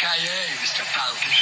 Yipee-Ki-Yay, Mr. Falcon.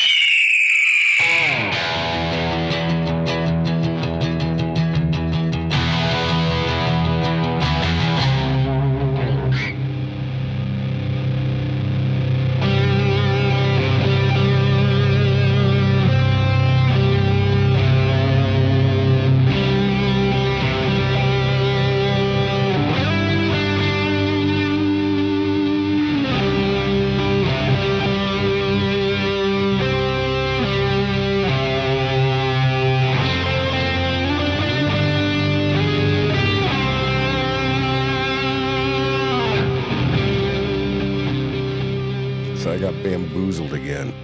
So I got bamboozled again.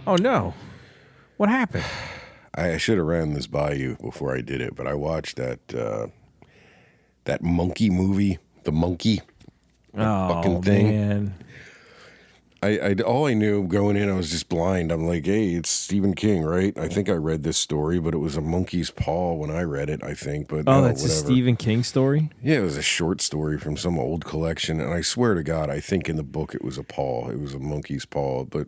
Oh, no. What happened? I should have ran this by you before I did it, but I watched that monkey movie, The Monkey. Oh, man. I all I knew going in, I was just blind. I'm like, hey, it's Stephen King, right? I think I read this story, but it was a monkey's paw when I read it, I think. But Oh, no, that's whatever. a Stephen King story? Yeah, it was a short story from some old collection, and I swear to God, I think in the book it was a paw. It was a monkey's paw, but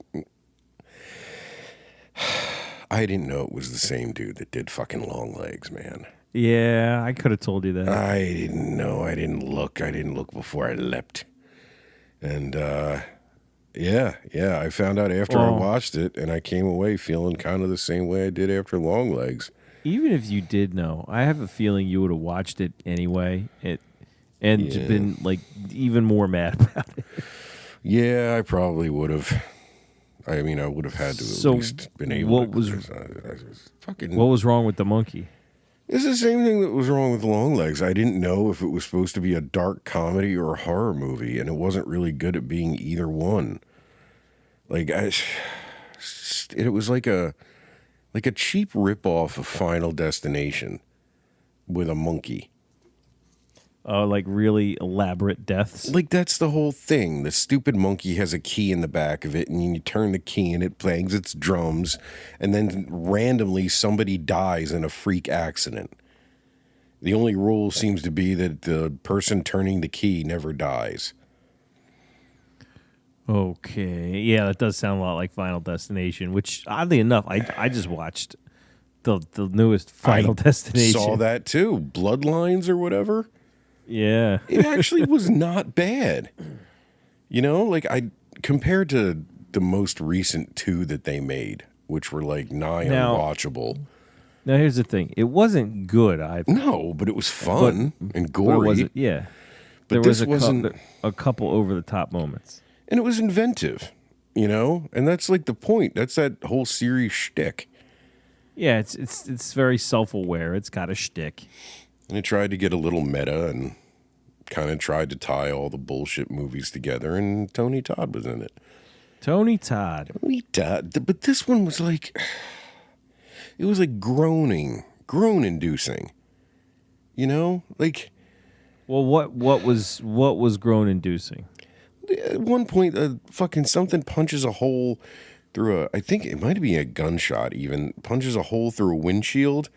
I didn't know it was the same dude that did fucking Long Legs, man. Yeah, I could have told you that. I didn't know. I didn't look. I didn't look before I leapt. And yeah, I found out after I watched it, and I came away feeling kind of the same way I did after Long Legs. Even if you did know, I have a feeling you would have watched it anyway and been like even more mad about it. Yeah, I probably would have. I mean, I would have had to at least been able what to. What was wrong with the monkey? It's the same thing that was wrong with Long Legs. I didn't know if it was supposed to be a dark comedy or a horror movie, and it wasn't really good at being either one. Like, it was like a cheap ripoff of Final Destination with a monkey. Oh, like really elaborate deaths? Like, that's the whole thing. The stupid monkey has a key in the back of it, and you turn the key, and it bangs its drums, and then randomly somebody dies in a freak accident. The only rule seems to be that the person turning the key never dies. Okay. Yeah, that does sound a lot like Final Destination, which, oddly enough, I just watched the newest Final Destination. Saw that, too. Bloodlines or whatever. Yeah. It actually was not bad. You know, like compared to the most recent two that they made, which were like nigh unwatchable. Now here's the thing: it wasn't good either. No, but it was fun and gory. Yeah, but there was a couple over the top moments, and it was inventive. You know, and that's like the point. That's that whole series shtick. Yeah, it's very self-aware. It's got a shtick. And it tried to get a little meta and kind of tried to tie all the bullshit movies together, and Tony Todd was in it. Tony Todd. But this one was like, it was like groan-inducing. You know? Like, well, what was groan-inducing? At one point, fucking something punches a hole through I think it might be a gunshot even, punches a hole through a windshield.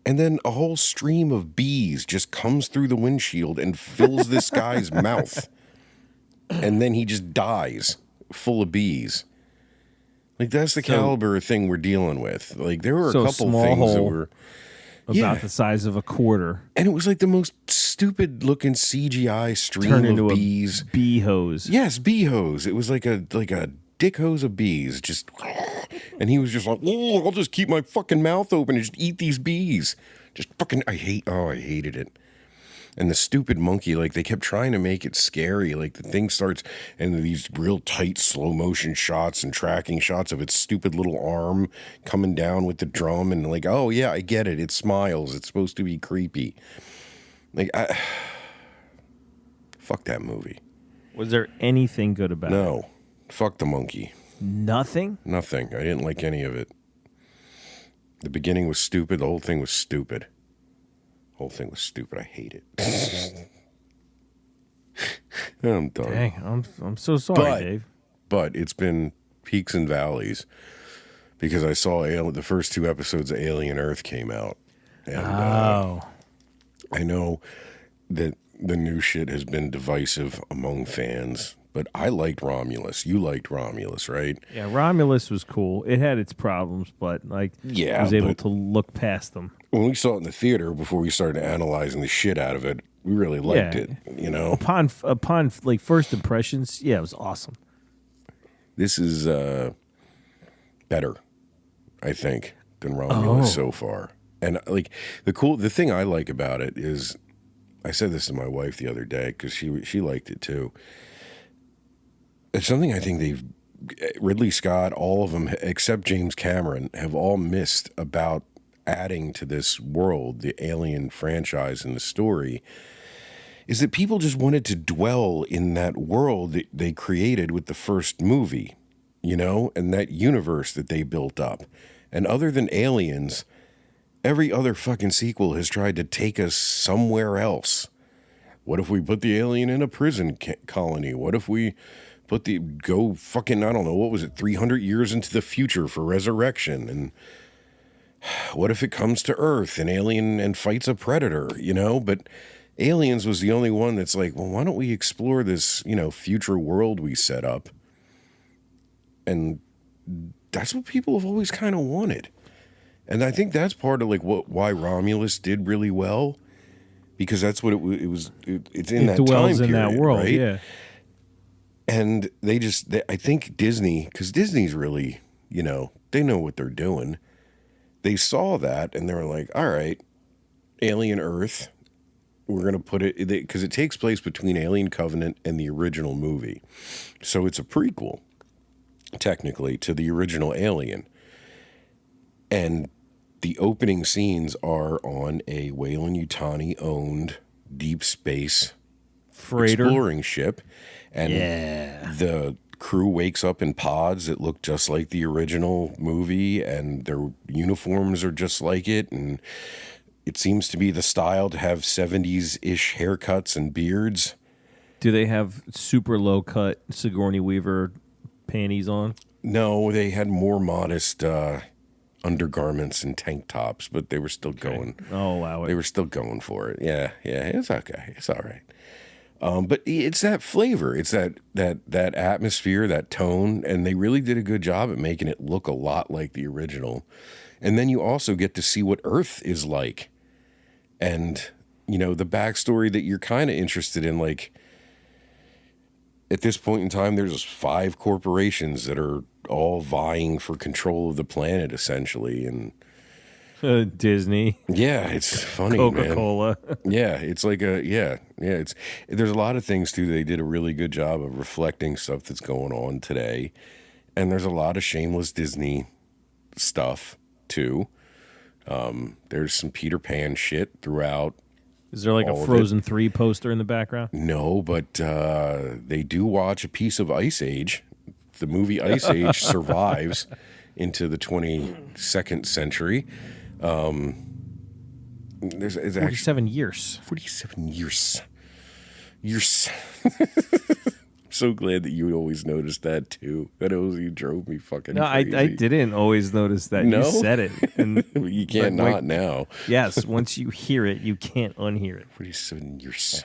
And then a whole stream of bees just comes through the windshield and fills this guy's mouth. And then he just dies full of bees. Like, that's the caliber of thing we're dealing with. Like, there were a couple things that were about the size of a quarter. And it was like the most stupid looking CGI stream of bees. Bee hose. Yes, bee hose. It was like a dick hose of bees. Just... And he was just like, oh, I'll just keep my fucking mouth open and just eat these bees. Just fucking, I hated it. And the stupid monkey, like, they kept trying to make it scary. Like, the thing starts, and these real tight slow motion shots and tracking shots of its stupid little arm coming down with the drum. And like, oh yeah, I get it. It smiles. It's supposed to be creepy. Like, fuck that movie. Was there anything good about it? No. Fuck the monkey. Nothing? Nothing. I didn't like any of it. The beginning was stupid. The whole thing was stupid. I hate it. I'm done. Dang, I'm so sorry, Dave. But it's been peaks and valleys because I saw the first 2 episodes of Alien Earth came out. And, I know that the new shit has been divisive among fans but I liked Romulus. You liked Romulus, right? Yeah, Romulus was cool. It had its problems, but like Yeah, was able but to look past them. when we saw it in the theater before we started analyzing the shit out of it, we really liked Yeah. it, you know? Upon like first impressions, yeah, it was awesome. This is better, I think, than Romulus so far. And like the thing I like about it is, I said this to my wife the other day because she liked it too. It's something I think Ridley Scott, all of them except James Cameron, have all missed about adding to this world, the Alien franchise and the story, is that people just wanted to dwell in that world that they created with the first movie, you know, and that universe that they built up. And other than Aliens, every other fucking sequel has tried to take us somewhere else. What if we put the alien in a prison colony? What if we go fucking, I don't know, what was it, 300 years into the future for resurrection? And what if it comes to Earth, an alien, and fights a predator, you know? But Aliens was the only one that's like, well, why don't we explore this, you know, future world we set up? And that's what people have always kind of wanted. And I think that's part of like why Romulus did really well, because that's what it was. It's in that time dwells in period, that world, right? yeah. And I think Disney, because Disney's really, you know, they know what they're doing. They saw that and they were like, all right, Alien Earth, we're going to put it, because it takes place between Alien Covenant and the original movie. So it's a prequel, technically, to the original Alien. And the opening scenes are on a Weyland-Yutani-owned deep space Freighter. exploring ship. And Yeah. the crew wakes up in pods that look just like the original movie, and their uniforms are just like it. And it seems to be the style to have 70s-ish haircuts and beards. Do they have super low cut Sigourney Weaver panties on? No, they had more modest undergarments and tank tops, but they were still going. I'll allow it. They were still going for it. Yeah, it's okay. It's all right. But it's that flavor, it's that atmosphere, that tone, and they really did a good job at making it look a lot like the original. And then you also get to see what Earth is like, and you know the backstory that you're kind of interested in. Like at this point in time, there's 5 corporations that are all vying for control of the planet, essentially, and. Disney, Yeah, it's funny, Coca-Cola. man. Yeah, it's like it's there's a lot of things too. They did a really good job of reflecting stuff that's going on today. And there's a lot of shameless Disney stuff too. There's some Peter Pan shit throughout. Is there like all a of Frozen 3 poster in the background? No, but they do watch a piece of Ice Age. The movie Ice Age survives into the 22nd century. It's actually 47 years. 47 years. Years. I'm so glad that you always noticed that too. That always drove me fucking No, crazy. I didn't always notice that. No? You said it. And You can't but, not like, now. yes, once you hear it, you can't unhear it. 47 years.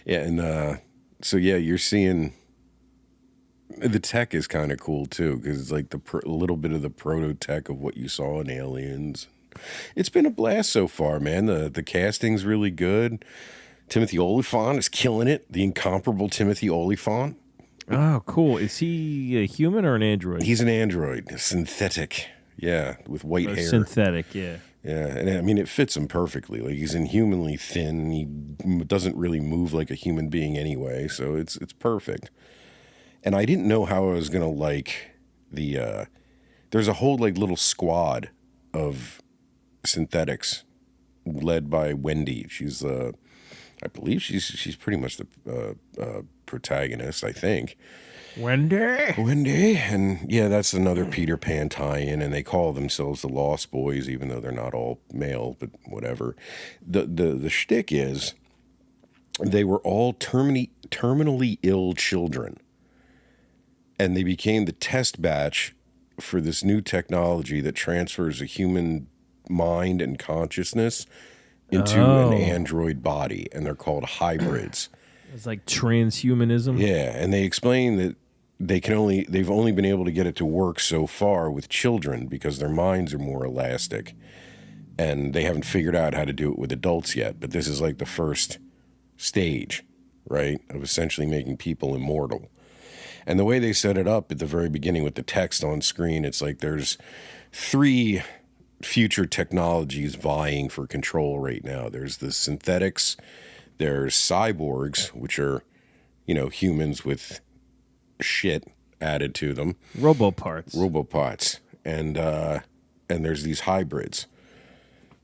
Yeah, and so yeah, you're seeing the tech is kind of cool too, because it's like a little bit of the proto tech of what you saw in Aliens. It's been a blast so far, man. The casting's really good. Timothy Olyphant is killing it. The incomparable Timothy Olyphant. Oh, cool. Is he a human or an android? He's an android, synthetic. Yeah, with white hair. Synthetic, yeah. Yeah, and I mean, it fits him perfectly. Like, he's inhumanly thin. He doesn't really move like a human being anyway, so it's perfect. And I didn't know how I was going to like the... there's a whole, like, little squad of synthetics led by Wendy. She's, I believe she's pretty much the protagonist, I think. Wendy? And yeah, that's another Peter Pan tie-in, and they call themselves the Lost Boys, even though they're not all male, but whatever. The shtick is they were all terminally ill children, and they became the test batch for this new technology that transfers a human mind and consciousness into an android body, and they're called hybrids. It's like transhumanism. Yeah, and they explain that they've only been able to get it to work so far with children because their minds are more elastic, and they haven't figured out how to do it with adults yet. But this is like the first stage, right, of essentially making people immortal. And the way they set it up at the very beginning with the text on screen, it's like there's 3 future technologies vying for control right now. There's the synthetics, there's cyborgs, which are, humans with shit added to them. Robopots. And there's these hybrids.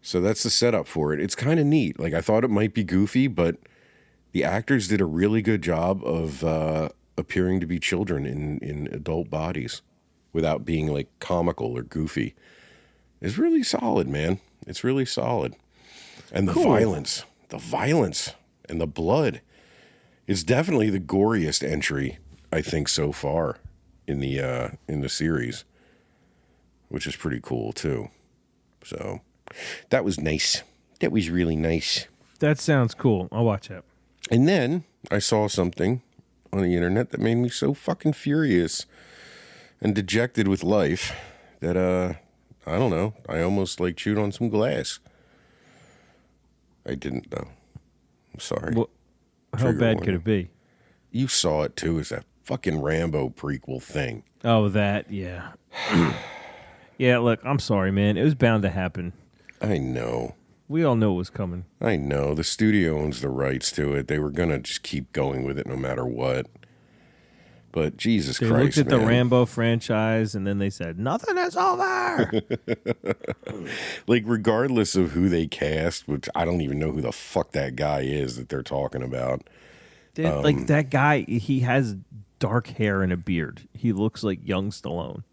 So that's the setup for it. It's kind of neat. Like, I thought it might be goofy, but the actors did a really good job of appearing to be children in adult bodies without being like comical or goofy. It's really solid, man. It's really solid. And the violence and the blood is definitely the goriest entry, I think, so far in the series, which is pretty cool too. So that was nice. That was really nice. That sounds cool. I'll watch it. And then I saw something on the internet that made me so fucking furious and dejected with life that I don't know. I almost like chewed on some glass. I didn't though. I'm sorry. Well, how bad could it be? You saw it too. It's that fucking Rambo prequel thing. Oh, that, yeah. Yeah, look, I'm sorry, man. It was bound to happen. I know. We all knew it was coming. I know. The studio owns the rights to it. They were going to just keep going with it no matter what. But Jesus Christ, They looked at man. the Rambo franchise, and then they said, nothing is over. Like, regardless of who they cast, which I don't even know who the fuck that guy is that they're talking about. Like, that guy, he has dark hair and a beard. He looks like young Stallone.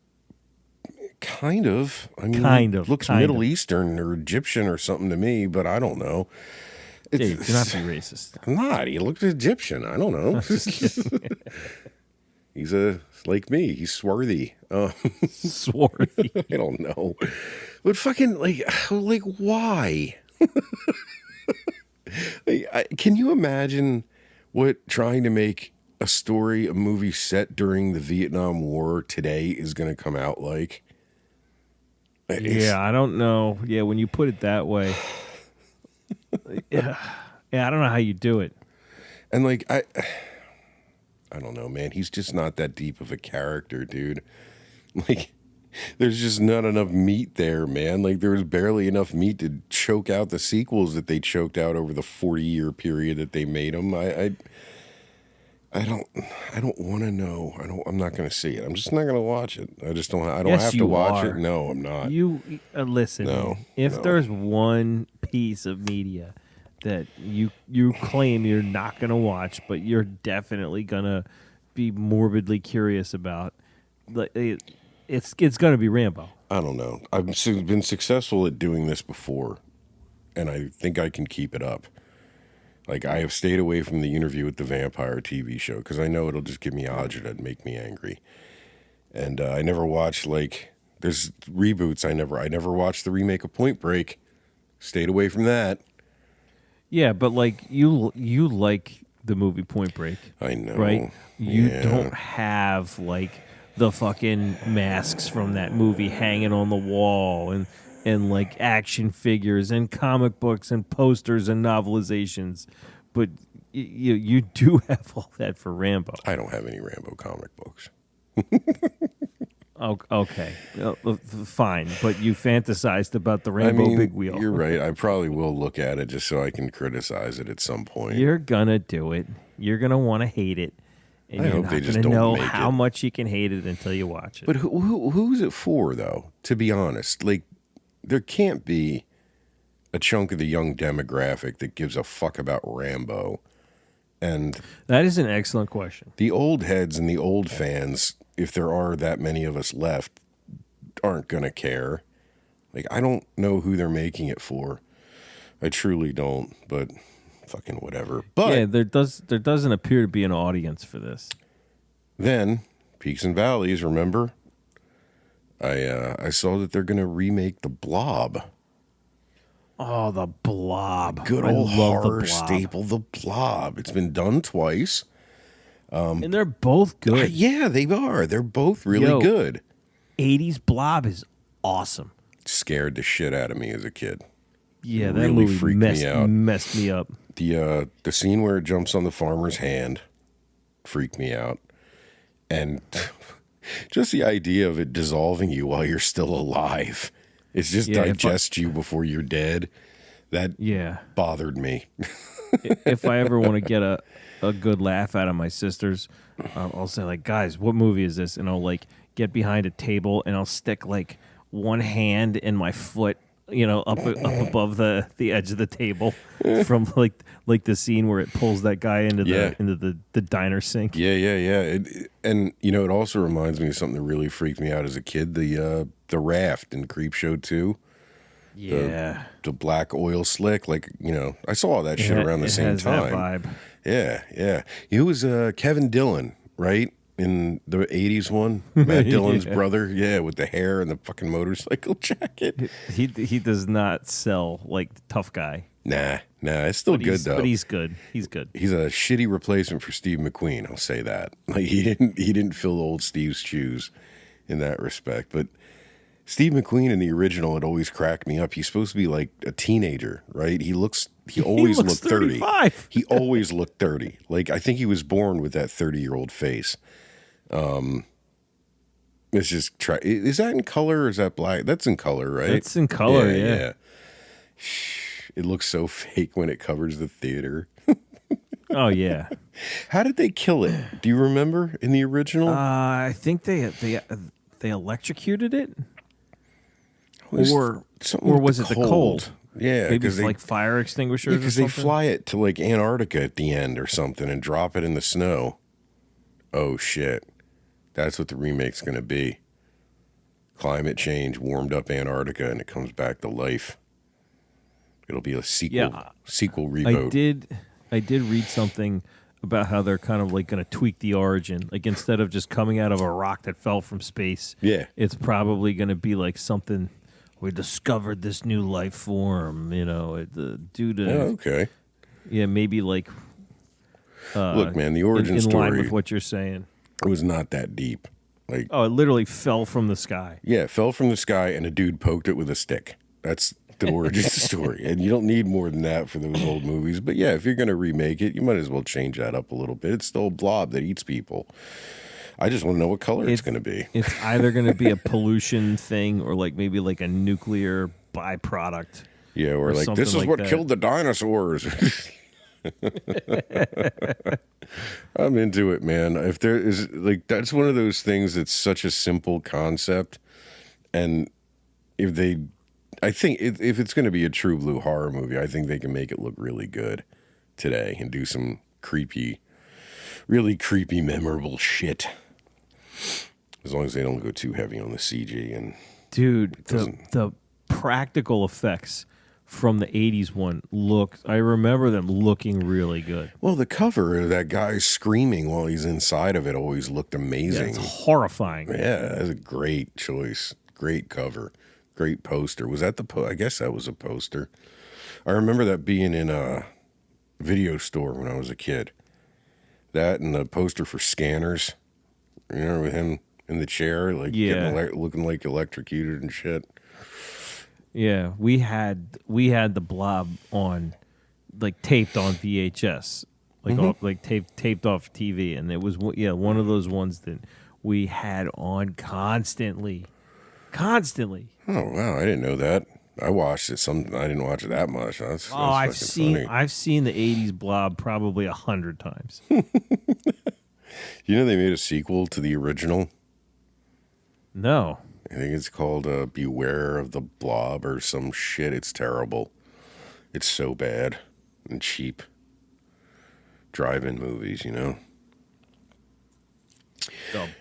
Kind of. I mean, looks kind Middle of. Eastern or Egyptian or something to me, but I don't know. Dave, do not be racist. I'm not. He looks Egyptian. I don't know. He's like me. He's swarthy. Swarthy. I don't know. But fucking, like why? Can you imagine what trying to make a movie set during the Vietnam War today is going to come out like? Yeah, I don't know. Yeah, when you put it that way. Yeah, I don't know how you do it. And like, I don't know, man. He's just not that deep of a character, dude. Like, there's just not enough meat there, man. Like, there was barely enough meat to choke out the sequels that they choked out over the 40-year period that they made them. I don't want to know. I'm not going to see it. I'm just not going to watch it. I just don't. I don't Yes, have to you watch are. it. No, I'm not. You listen. No, if no. there's one piece of media that you claim you're not going to watch, but you're definitely going to be morbidly curious about, it's going to be Rambo. I don't know. I've been successful at doing this before, and I think I can keep it up. Like, I have stayed away from the Interview with the Vampire TV show because I know it'll just give me agita and make me angry. And I never watched, like, there's reboots. I never watched the remake of Point Break. Stayed away from that. Yeah, but like you like the movie Point Break. I know. Right? You Yeah. don't have like the fucking masks from that movie hanging on the wall and like action figures and comic books and posters and novelizations. But you do have all that for Rambo. I don't have any Rambo comic books. Oh, okay. Fine. But you fantasized about the Rambo Big Wheel. You're right. I probably will look at it just so I can criticize it at some point. You're gonna do it. You're gonna want to hate it, and I you're hope not they just gonna don't know make how it. much you can hate it until you watch it. But who's it for, though? To be honest, like, there can't be a chunk of the young demographic that gives a fuck about Rambo. And That is an excellent question. the old heads and the old fans, if there are that many of us left, aren't going to care. Like, I don't know who they're making it for. I truly don't, but fucking whatever. But Yeah, there doesn't appear to be an audience for this. then, Peaks and Valleys, remember? I saw that they're going to remake The Blob. Oh, the Blob. Good I old love the horror Blob. staple, The Blob. It's been done twice. And they're both good. Yeah, they are. They're both really Yo. good. 80s Blob is awesome. Scared the shit out of me as a kid. Yeah, It that really movie freaked me out. messed me up. The scene where it jumps on the farmer's hand freaked me out. And just the idea of it dissolving you while you're still alive. It's just Yeah, digest you before you're dead. That Yeah. bothered me. If I ever want to get a good laugh out of my sisters, I'll say like, guys, what movie is this? And I'll like get behind a table and I'll stick like one hand and my foot, up above the edge of the table from like the scene where it pulls that guy into the diner sink. Yeah. And it also reminds me of something that really freaked me out as a kid. The raft in Creepshow 2. Yeah. The black oil slick. Like, I saw all that shit around the same time. That vibe. Yeah. It was Kevin Dillon, right? In the 80s one. Matt Dillon's brother. Yeah, with the hair and the fucking motorcycle jacket. He does not sell like the tough guy. Nah, it's still good though. But he's good. He's good. He's a shitty replacement for Steve McQueen. I'll say that. Like he didn't fill old Steve's shoes in that respect. But Steve McQueen in the original had always cracked me up. He's supposed to be like a teenager, right? He always looks looked 30. 35. He always looked 30. Like I think he was born with that 30-year-old face. It's just is that in color or is that black? That's in color, right? It's in color, yeah. It looks so fake when it covers the theater. Oh yeah. How did they kill it? Do you remember in the original? I think they electrocuted it, or was it the cold? Yeah, maybe it's like fire extinguishers. Because they fly it to like Antarctica at the end or something and drop it in the snow. Oh shit, that's what the remake's gonna be. Climate change warmed up Antarctica and it comes back to life. It'll be a sequel reboot. I did read something about how they're kind of like going to tweak the origin. Like instead of just coming out of a rock that fell from space, it's probably going to be like something. We discovered this new life form, due to. Oh, okay. Yeah, maybe like. Look, man, the origin in story. line with what you're saying. It was not that deep. Like, it literally fell from the sky. Yeah, it fell from the sky, and a dude poked it with a stick. That's the origin story, and you don't need more than that for those old movies. But yeah, if you're going to remake it, you might as well change that up a little bit. It's still a blob that eats people. I just want to know what color it's going to be. It's either going to be a pollution thing or like maybe like a nuclear byproduct. Yeah, or like this is what killed the dinosaurs. I'm into it, man. If there is like that's one of those things that's such a simple concept, and I think if it's going to be a true blue horror movie, I think they can make it look really good today and do some really creepy, memorable shit. As long as they don't go too heavy on the CG and dude, the practical effects from the 80s one I remember them looking really good. Well, the cover of that guy screaming while he's inside of it always looked amazing. Yeah, it's horrifying. Yeah, that's a great choice. Great cover. Great poster. Was that I guess that was a poster. I remember that being in a video store when I was a kid. That and the poster for Scanners. With him in the chair, like looking like electrocuted and shit. Yeah, we had the Blob on, like taped on VHS, like taped off TV, and it was one of those ones that we had on constantly. Oh wow, I didn't know that. I watched it. I didn't watch it that much. I've seen the '80s Blob probably 100 times. You know they made a sequel to the original? No. I think it's called Beware of the Blob or some shit. It's terrible. It's so bad and cheap. Drive-in movies, The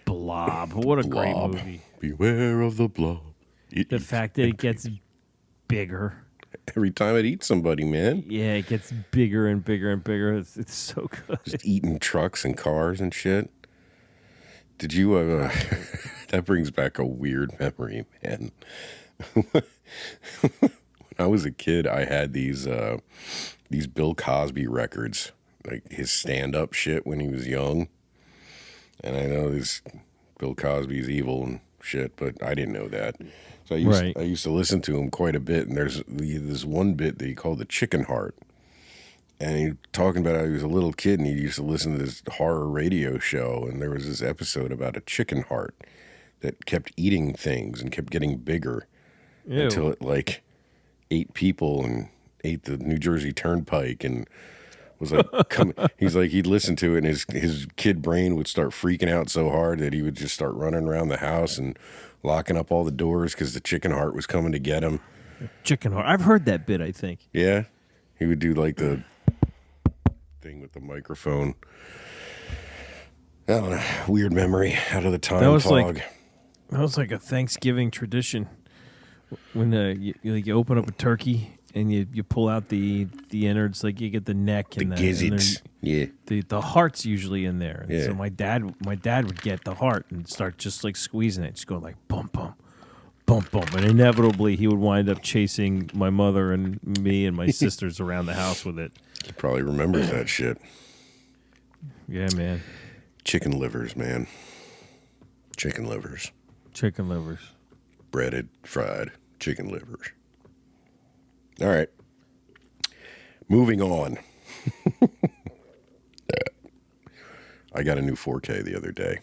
Blob. What a great movie. Beware of the Blob. The fact that it gets bigger. Every time it eats somebody, man. Yeah, it gets bigger and bigger and bigger. It's so good. Just eating trucks and cars and shit. Did you that brings back a weird memory, man. When I was a kid, I had these Bill Cosby records, like his stand-up shit when he was young. And I know this Bill Cosby's evil and shit, but I didn't know that. So I used to listen to him quite a bit. And there's this one bit that he called the chicken heart. And he talking about how he was a little kid and he used to listen to this horror radio show. And there was this episode about a chicken heart that kept eating things and kept getting bigger until it like ate people and ate the New Jersey Turnpike and was like, he's like, he'd listen to it and his kid brain would start freaking out so hard that he would just start running around the house and locking up all the doors because the chicken heart was coming to get him. Chicken heart. I've heard that bit, I think. Yeah. He would do like the thing with the microphone. I don't know. Weird memory out of the time fog. That was like a Thanksgiving tradition. When you open up a turkey and you pull out the innards, like you get the neck and the gizzards. Yeah. The heart's usually in there. And yeah. So my dad would get the heart and start just like squeezing it, just go like bum bum, bum bum, and inevitably he would wind up chasing my mother and me and my sisters around the house with it. He probably remembers that shit. Yeah, man. Chicken livers, man. Chicken livers. Chicken livers. Breaded, fried chicken livers. All right. Moving on. I got a new 4K the other day.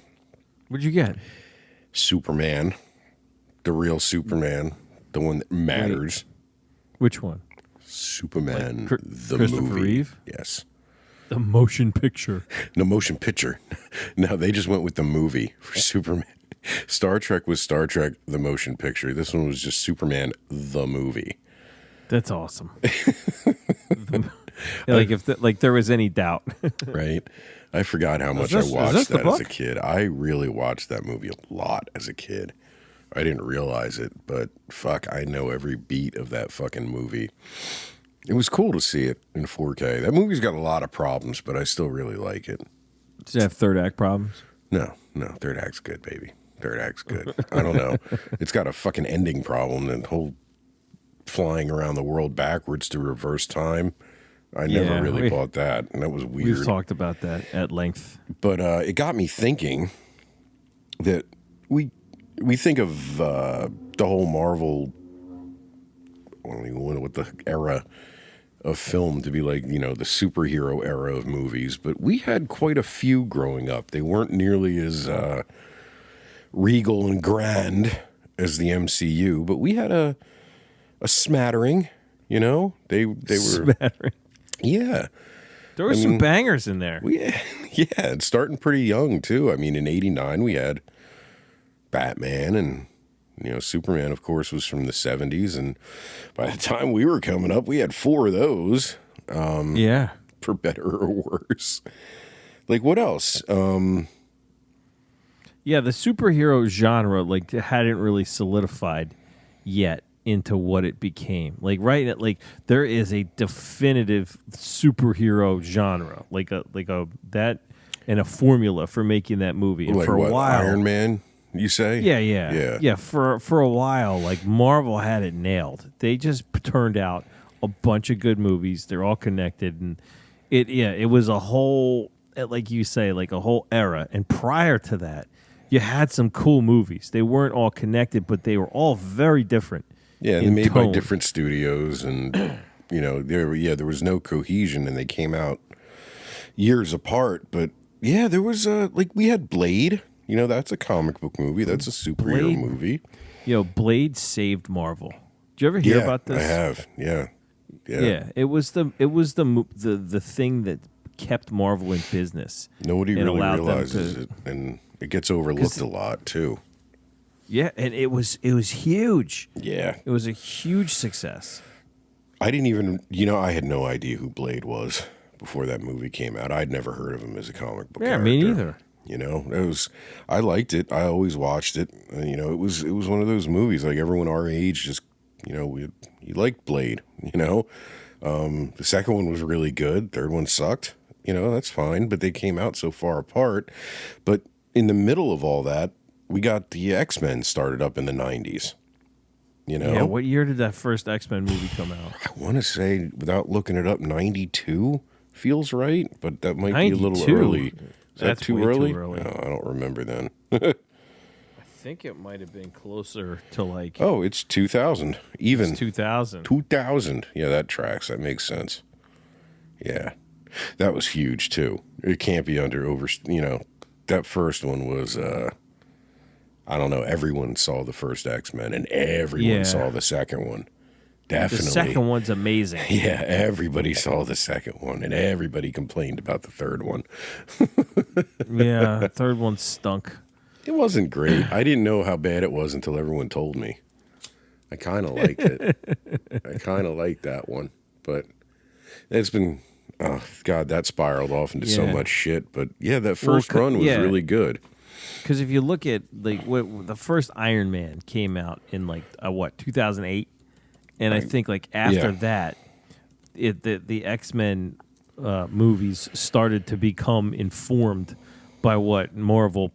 What'd you get? Superman. The real Superman. The one that matters. Wait. Which one? Superman, like the Christopher movie. Reeve? Yes. The motion picture. No, motion picture. No, they just went with the movie for Superman. Star Trek was Star Trek, the motion picture. This one was just Superman, the movie. That's awesome. Like if there was any doubt. Right? I forgot how much I watched that as a kid. I really watched that movie a lot as a kid. I didn't realize it, but fuck, I know every beat of that fucking movie. It was cool to see it in 4K. That movie's got a lot of problems, but I still really like it. Does it have third act problems? No. Third act's good, baby. Third act's good. I don't know. It's got a fucking ending problem. And whole flying around the world backwards to reverse time. I never really bought that, and that was weird. We've talked about that at length. But it got me thinking that we think of the whole Marvel, I don't even know what the era of film to be like, the superhero era of movies, but we had quite a few growing up. They weren't nearly as regal and grand as the MCU, but we had a smattering, they were smattering. Yeah. There were some bangers in there. Yeah, it's starting pretty young too. I mean, in '89 we had Batman and Superman, of course, was from the 70s, and by the time we were coming up, we had 4 of those. Yeah. For better or worse. Like, what else? Yeah, the superhero genre hadn't really solidified yet into what it became. There is a definitive superhero genre, that and a formula for making that movie. And like for a while, Iron Man, you say? Yeah. For a while, Marvel had it nailed. They just turned out a bunch of good movies. They're all connected, and it was a whole, like you say, like a whole era. And prior to that, you had some cool movies. They weren't all connected, but they were all very different. Yeah, and they made by different studios, and there was no cohesion, and they came out years apart. But yeah, there was we had Blade. That's a comic book movie. That's a superhero movie. Blade saved Marvel. Did you ever hear about this? I have. Yeah. It was the thing that kept Marvel in business. Nobody really realizes it, and it gets overlooked a lot too. Yeah, and it was huge. Yeah. It was a huge success. I didn't even, I had no idea who Blade was before that movie came out. I'd never heard of him as a comic book character. Me neither. I liked it. I always watched it. And, it was one of those movies, like everyone our age just, you liked Blade, The second one was really good. Third one sucked. That's fine. But they came out so far apart. But in the middle of all that, we got the X-Men started up in the 90s. You know? Yeah, what year did that first X-Men movie come out? I want to say, without looking it up, 92 feels right, but that might be a little 92? early. Is That's that too way early? too early. No, I don't remember then. I think it might have been closer to like Oh, it's 2000. Even 2000. 2000. Yeah, that tracks. That makes sense. Yeah. That was huge, too. It can't be that first one was, I don't know, everyone saw the first X-Men and everyone saw the second one. Definitely. The second one's amazing. Yeah, everybody saw the second one and everybody complained about the third one. Yeah, third one stunk. It wasn't great. I didn't know how bad it was until everyone told me. I kind of liked it. I kind of liked that one. But it's been, oh, God, that spiraled off into so much shit. But yeah, that first run was really good. Because if you look at like the first Iron Man came out in like 2008, and I think like after that, the X-Men movies started to become informed by what Marvel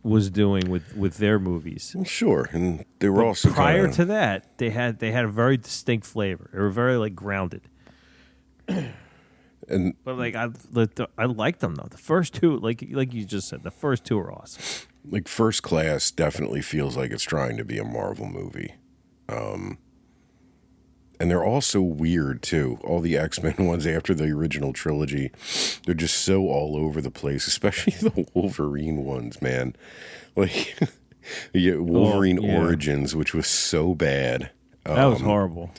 was doing with their movies. Well, sure, and they were also prior to that, they had a very distinct flavor. They were very like grounded. And but like I liked them though. The first two, like you just said, the first two are awesome. Like First Class definitely feels like it's trying to be a Marvel movie. And they're also weird too. All the X-Men ones after the original trilogy, they're just so all over the place, especially the Wolverine ones, man. Like Wolverine Origins, which was so bad. That was horrible.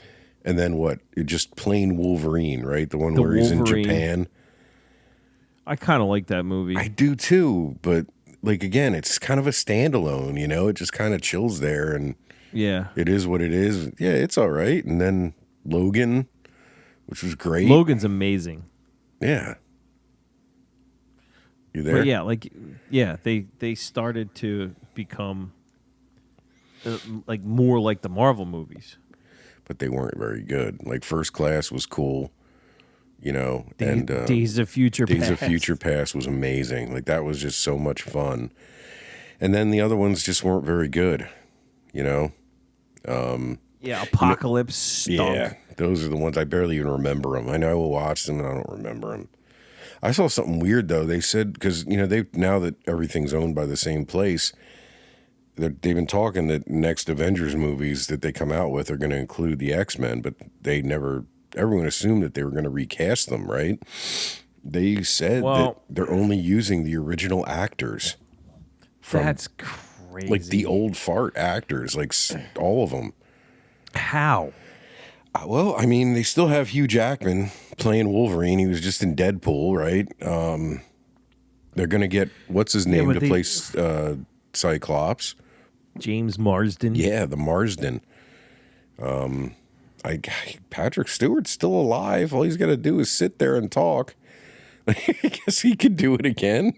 And then what? Just plain Wolverine, right? The one where he's in Japan. I kind of like that movie. I do too, but like again, it's kind of a standalone, you know? It just kind of chills there and yeah. It is what it is. Yeah, it's all right. And then Logan, which was great. Logan's amazing. Yeah. You there? But they started to become like more like the Marvel movies. But they weren't very good. Like First Class was cool, you know, and Days of Future Past. Days of Future Past was amazing. Like that was just so much fun. And then the other ones just weren't very good, you know. Apocalypse stunk. Yeah, those are the ones I barely even remember them. I know I watched them and I don't remember them. I saw something weird though. They said because now that everything's owned by the same place, they've been talking that next Avengers movies that they come out with are going to include the X-Men, but they never. Everyone assumed that they were going to recast them, right? They said that they're only using the original actors. That's crazy. Like the old fart actors, like all of them. How? Well, I mean, they still have Hugh Jackman playing Wolverine. He was just in Deadpool, right? They're going to get, what's his name to play Cyclops? James Marsden. Yeah, the Marsden. Patrick Stewart's still alive. All he's got to do is sit there and talk. I guess he could do it again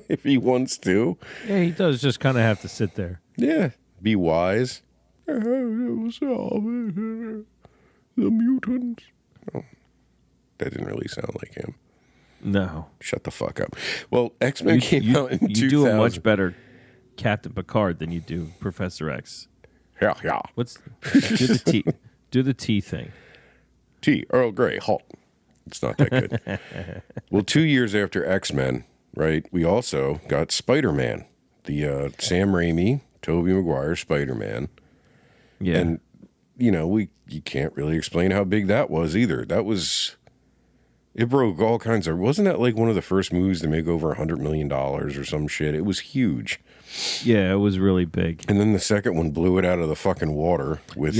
if he wants to. Yeah, he does just kind of have to sit there. Yeah, be wise. The mutants. Oh, that didn't really sound like him. No. Shut the fuck up. Well, X-Men came out in 2000. You do a much better Captain Picard than you do Professor X. Yeah. Do the T? Do the T thing. Tea, Earl Grey, hot. It's not that good. Well, 2 years after X-Men, right, we also got Spider-Man, the Sam Raimi, Tobey Maguire Spider-Man. Yeah. And, you can't really explain how big that was either. It broke all kinds of, wasn't that like one of the first movies to make over $100 million or some shit? It was huge. Yeah, it was really big. And then the second one blew it out of the fucking water with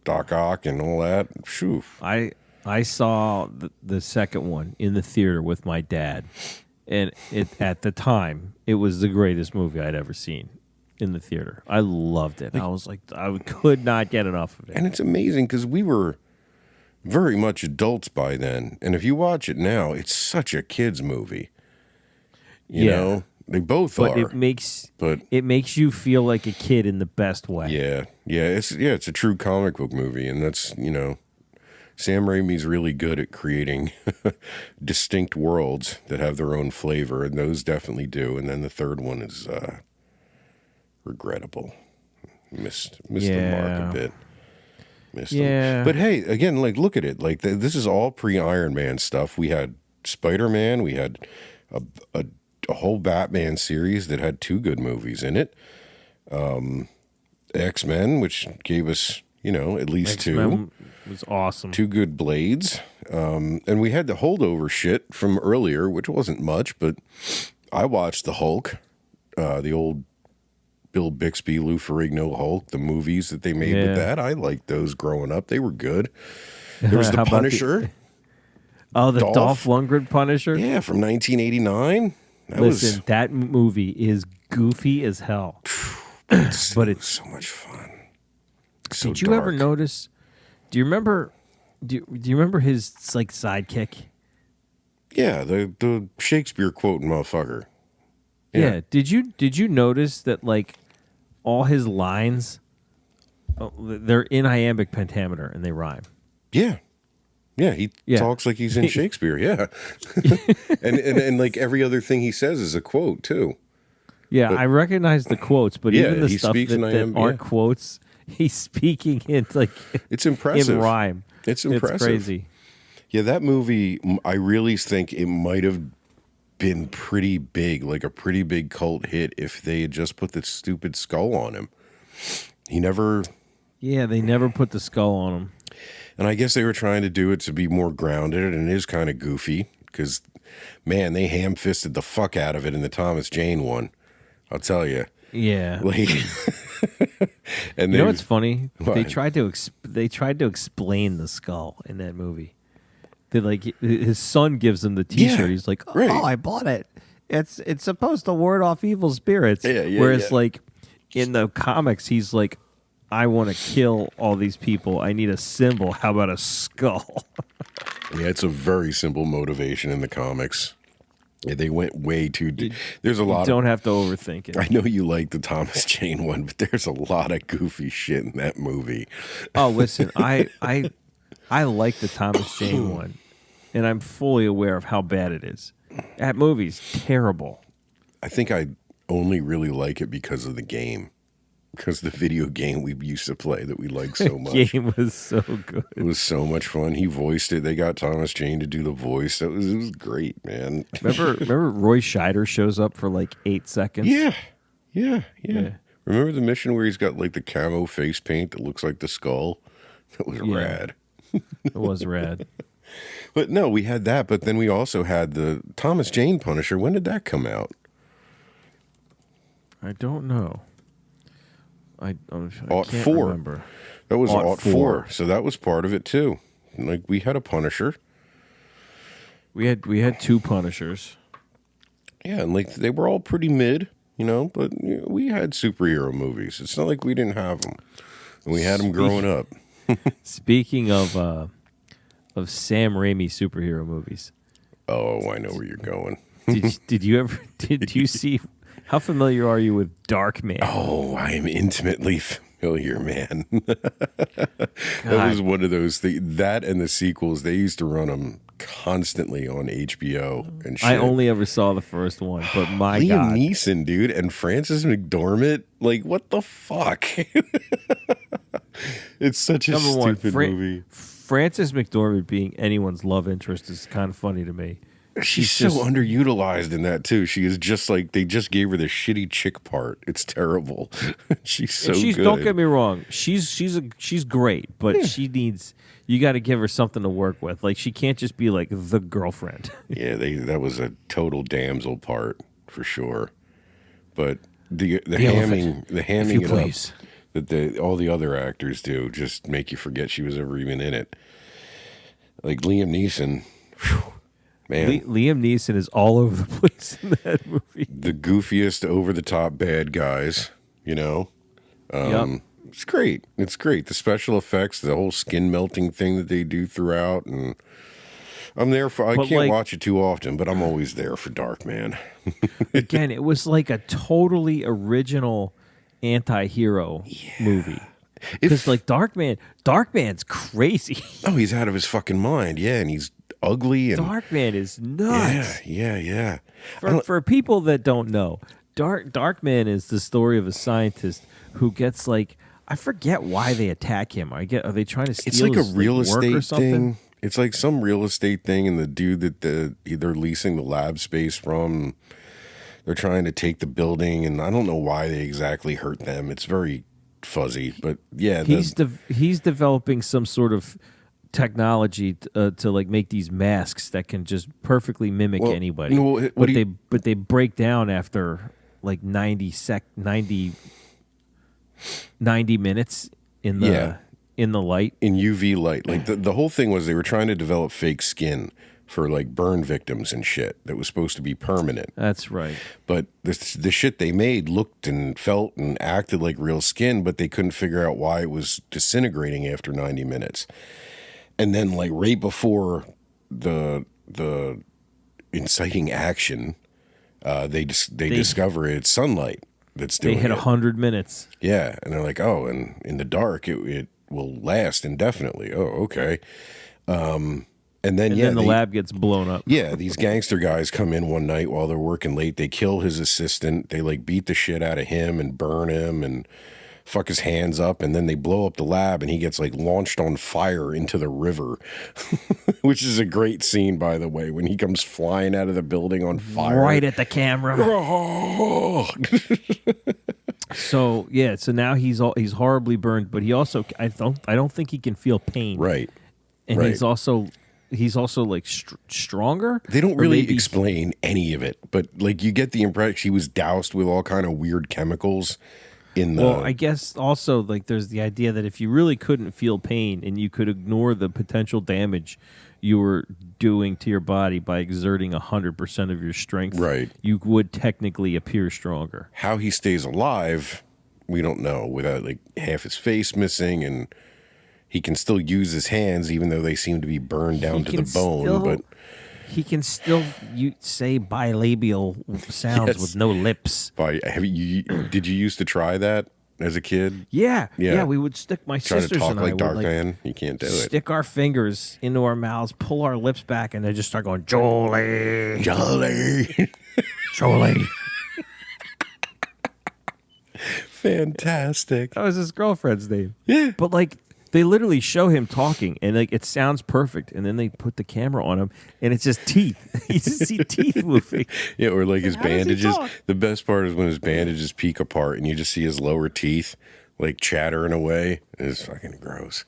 Doc Ock and all that. Phew. I saw the second one in the theater with my dad, and at the time it was the greatest movie I'd ever seen in the theater. I loved it. I was like, I could not get enough of it. And it's amazing because we were very much adults by then, and if you watch it now, it's such a kids movie. You know, they both are. But it makes you feel like a kid in the best way. Yeah, it's a true comic book movie, and that's Sam Raimi's really good at creating distinct worlds that have their own flavor, and those definitely do. And then the third one is regrettable. missed the mark a bit. Missed them. Yeah. But hey, again, like look at it. Like this is all pre-Iron Man stuff. We had Spider-Man. We had a whole Batman series that had 2 good movies in it. X-Men, which gave us, at least X-Men was awesome. 2 good Blades. And we had the holdover shit from earlier, which wasn't much, but I watched the Hulk, the old Bill Bixby, Lou Ferrigno Hulk, the movies that they made with that. I liked those growing up. They were good. There was the Punisher. The Dolph Lundgren Punisher? Yeah, from 1989. That movie is goofy as hell. But it's so much fun. So did you dark. ever notice? Do you remember? Do you remember his sidekick? Yeah, the Shakespeare quoting motherfucker. Yeah. Did you notice that like all his lines, they're in iambic pentameter and they rhyme? Yeah. Yeah, he talks like he's in Shakespeare. Yeah, and like every other thing he says is a quote too. Yeah, I recognize the quotes, but even the stuff that aren't quotes, he's speaking in like it's impressive in rhyme. It's impressive. It's crazy. Yeah, that movie, I really think it might have been pretty big, like a pretty big cult hit, if they had just put the stupid skull on him. He never. Yeah, they never put the skull on him. And I guess they were trying to do it to be more grounded, and it is kind of goofy because, man, they ham-fisted the fuck out of it in the Thomas Jane one. I'll tell you. Yeah. Like, and you know what's funny? What? They tried to explain the skull in that movie. They like his son gives him the T-shirt. Yeah, He's like, "Oh, right. I bought it. It's supposed to ward off evil spirits." Yeah, Whereas like in the comics, he's like, "I want to kill all these people. I need a symbol. How about a skull?" Yeah, it's a very simple motivation in the comics. Yeah, they went way too deep. There's a lot. You don't have to overthink it. I know you like the Thomas Jane one, but there's a lot of goofy shit in that movie. Oh, listen, I like the Thomas Jane one, and I'm fully aware of how bad it is. That movie's terrible. I think I only really like it because of the game. Because the video game we used to play that we liked so much. The game was so good. It was so much fun. He voiced it. They got Thomas Jane to do the voice. It was great, man. Remember Roy Scheider shows up for like 8 seconds? Yeah. Remember the mission where he's got like the camo face paint that looks like the skull? That was rad. It was rad. But no, we had that. But then we also had the Thomas Jane Punisher. When did that come out? I don't know. I Aught can't 4. remember. That was Aught 4. So that was part of it too. Like we had a Punisher. We had 2 Punishers. Yeah, and like they were all pretty mid, but we had superhero movies. It's not like we didn't have them. And we had them growing up. Speaking of Sam Raimi superhero movies. Oh, I know where you're going. Did you see? How familiar are you with Darkman? Oh, I am intimately familiar, man. That was one of those things. That and the sequels, they used to run them constantly on HBO and shit. I only ever saw the first one, but my Liam God. Neeson, dude, and Frances McDormand. Like, what the fuck? It's such a stupid movie. Frances McDormand being anyone's love interest is kind of funny to me. She's so underutilized in that too. She is just like they just gave her the shitty chick part. It's terrible. She's so good. Don't get me wrong. She's great, but she needs. You got to give her something to work with. Like she can't just be like the girlfriend. Yeah, that was a total damsel part for sure. But the hamming it up that all the other actors do just make you forget she was ever even in it. Like Liam Neeson. Whew. Man, Liam Neeson is all over the place in that movie. The goofiest, over-the-top bad guys, Yep. It's great. It's great. The special effects, the whole skin melting thing that they do throughout, and I'm there for. I can't watch it too often, but I'm always there for Darkman. Again, it was like a totally anti-hero movie. Because like Darkman's crazy. Oh, he's out of his fucking mind. Yeah, and he's ugly and Darkman is nuts. Yeah. For people that don't know, Darkman is the story of a scientist who gets like I forget why they attack him. Are they trying to steal It's like a his, real work or estate something? thing. It's like some real estate thing, and the dude that they're leasing the lab space from, they're trying to take the building, and I don't know why they exactly hurt them. It's very fuzzy, but yeah, He's developing some sort of technology to like make these masks that can just perfectly mimic Well, anybody. no, what but do you- they break down after like 90 minutes in the Yeah. in the light. in UV light. Like the whole thing was they were trying to develop fake skin for like burn victims and shit that was supposed to be permanent. That's right. But the shit they made looked and felt and acted like real skin, but they couldn't figure out why it was disintegrating after 90 minutes. And then like right before the inciting action, they discover it's sunlight that's They doing hit it. 100 minutes. Yeah, and they're like, oh, and in the dark it will last indefinitely. Oh, okay. And then And then the lab gets blown up. yeah, these gangster guys come in one night while they're working late. They kill his assistant. They like beat the shit out of him and burn him and fuck his hands up. And then they blow up the lab and he gets like launched on fire into the river, which is a great scene, by the way, when he comes flying out of the building on fire. Right at the camera. Oh. So now he's horribly burned, but he also I don't think he can feel pain. Right. And right. he's also like stronger. They don't Or really maybe- explain any of it, but like you get the impression he was doused with all kind of weird chemicals in the. Well, I guess also like there's the idea that if you really couldn't feel pain and you could ignore the potential damage you were doing to your body by exerting 100% of your strength, Right. you would technically appear stronger. How he stays alive, we don't know. Without like half his face missing, and he can still use his hands, even though they seem to be burned down to the bone. But he can still say bilabial sounds Yes. with no lips. did you used to try that as a kid? Yeah. Yeah. We would stick my Try to sisters talk and I like would Dark like Man? You can't do it. stick our fingers into our mouths, pull our lips back, and then just start going, Jolie, Jolly, Jolie. fantastic. That was his girlfriend's name. Yeah. But like they literally show him talking and like it sounds perfect, and then they put the camera on him and it's just teeth. You just see teeth moving. Yeah, or like his How does he bandages. talk? The best part is when his bandages peek apart and you just see his lower teeth like chattering away. It's fucking gross.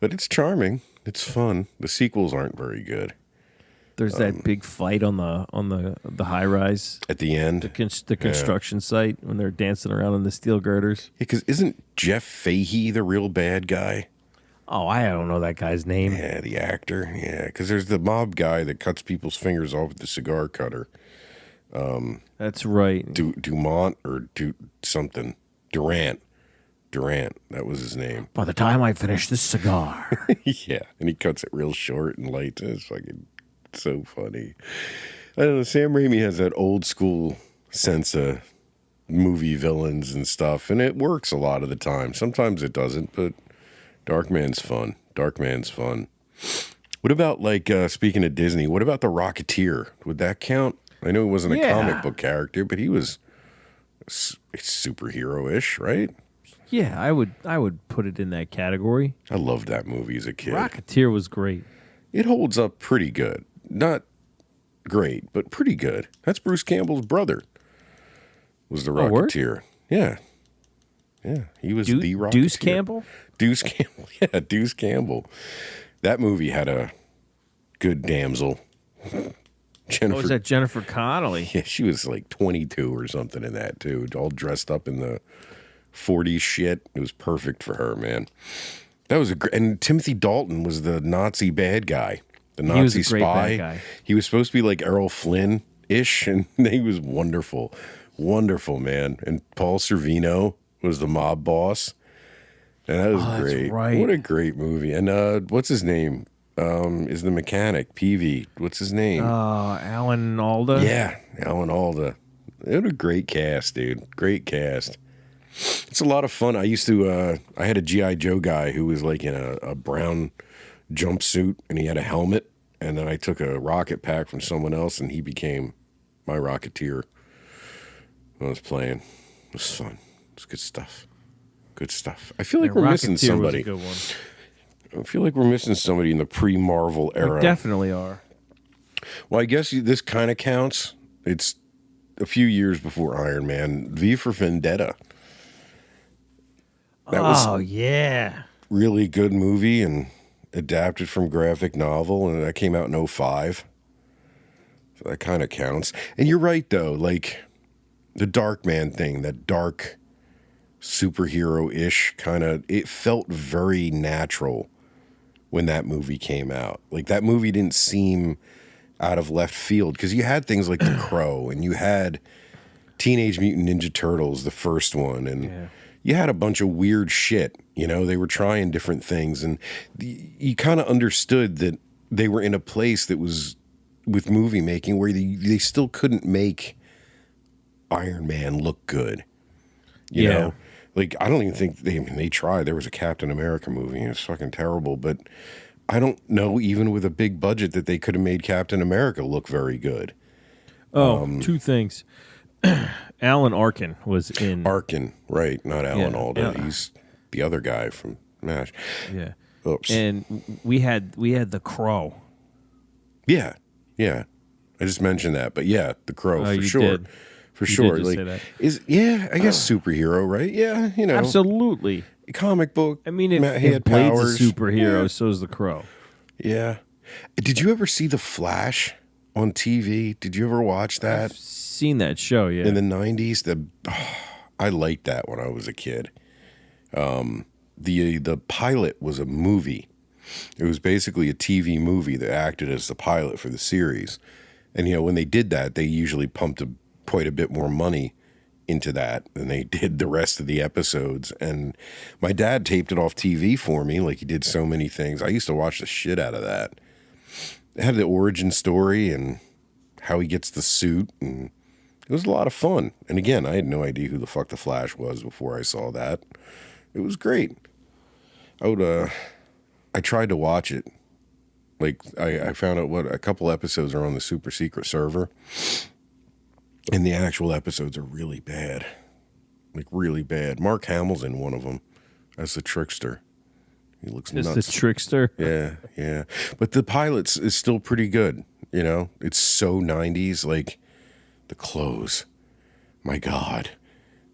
But it's charming. It's fun. The sequels aren't very good. There's that big fight on the high rise, At the end. the construction site when they're dancing around in the steel girders. Because isn't Jeff Fahey the real bad guy? Oh, I don't know that guy's name. Yeah, the actor. Yeah, because there's the mob guy that cuts people's fingers off with the cigar cutter. That's right. Dumont or something. Durant. That was his name. By the time I finish this cigar. Yeah, and he cuts it real short and light. It's fucking so funny. I don't know. Sam Raimi has that old school sense of movie villains and stuff, and it works a lot of the time. Sometimes it doesn't, but Darkman's fun. What about, like, speaking of Disney, what about The Rocketeer? Would that count? I know he wasn't a Yeah. comic book character, but he was superhero-ish, right? Yeah, I would put it in that category. I loved that movie as a kid. Rocketeer was great. It holds up pretty good. Not great, but pretty good. That's Bruce Campbell's brother. Was the word? Rocketeer. Yeah. Yeah, he was the Rocketeer. Deuce Campbell? Deuce Campbell. Yeah, Deuce Campbell. That movie had a good damsel. Jennifer. Oh, was that Jennifer Connelly? Yeah, she was like 22 or something in that too, all dressed up in the 40s shit. It was perfect for her, man. That was and Timothy Dalton was the Nazi bad guy, the Nazi He was a great spy. bad guy. He was supposed to be like Errol Flynn-ish, and he was wonderful, man. And Paul Sorvino was the mob boss, and that was that's great. right. What a great movie! And what's his name? Is the mechanic Peavy? What's his name? Alan Alda? Yeah, Alan Alda. It was a great cast, dude. Great cast. It's a lot of fun. I used to, I had a G.I. Joe guy who was like in a brown jumpsuit and he had a helmet. And then I took a rocket pack from someone else and he became my Rocketeer. It I was playing. It was fun. It's good stuff. Good stuff. I feel like Yeah, we're missing Rocketeer was a somebody. good one. I feel like we're missing somebody in the pre-Marvel era. We definitely are. Well, I guess this kind of counts. It's a few years before Iron Man. V for Vendetta. That was yeah. really good movie and adapted from graphic novel, and that came out in '05. So that kind of counts. And you're right, though. Like, the Dark Man thing, that dark superhero-ish kind of, it felt very natural when that movie came out. Like, that movie didn't seem out of left field, because you had things like The Crow, and you had Teenage Mutant Ninja Turtles, the first one, and you had a bunch of weird shit. You know, they were trying different things, and you kind of understood that they were in a place that was, with movie making, where they still couldn't make Iron Man look good. You know? Like, I don't even think they tried. There was a Captain America movie, and it was fucking terrible, but I don't know, even with a big budget, that they could have made Captain America look very good. Two things. Alan Arkin was in. Arkin, right? Not Alan Alda. yeah. He's the other guy from MASH. Yeah. Oops. And we had The Crow. Yeah. I just mentioned that, but yeah, The Crow for you sure. did. For You sure. did just Like, say that. I guess superhero, right? Yeah, you know, Absolutely. comic book. I mean, he if had Blade's powers. a superhero, so is The Crow. Yeah. Did you ever see The Flash on TV? Did you ever watch that? I've seen that show, yeah. In the 90s? I liked that when I was a kid. The pilot was a movie. It was basically a TV movie that acted as the pilot for the series. And, you know, when they did that, they usually pumped quite a bit more money into that than they did the rest of the episodes. And my dad taped it off TV for me, like he did so many things. I used to watch the shit out of that. It had the origin story and how he gets the suit, and it was a lot of fun. And again, I had no idea who the fuck the Flash was before I saw that. It was great. I tried to watch it. Like, I found out a couple episodes are on the super secret server, and the actual episodes are really bad. Like, really bad. Mark Hamill's in one of them as the trickster. He looks Just nuts. the trickster. Yeah. But the pilots is still pretty good, you know? It's so 90s, like, the clothes. My God.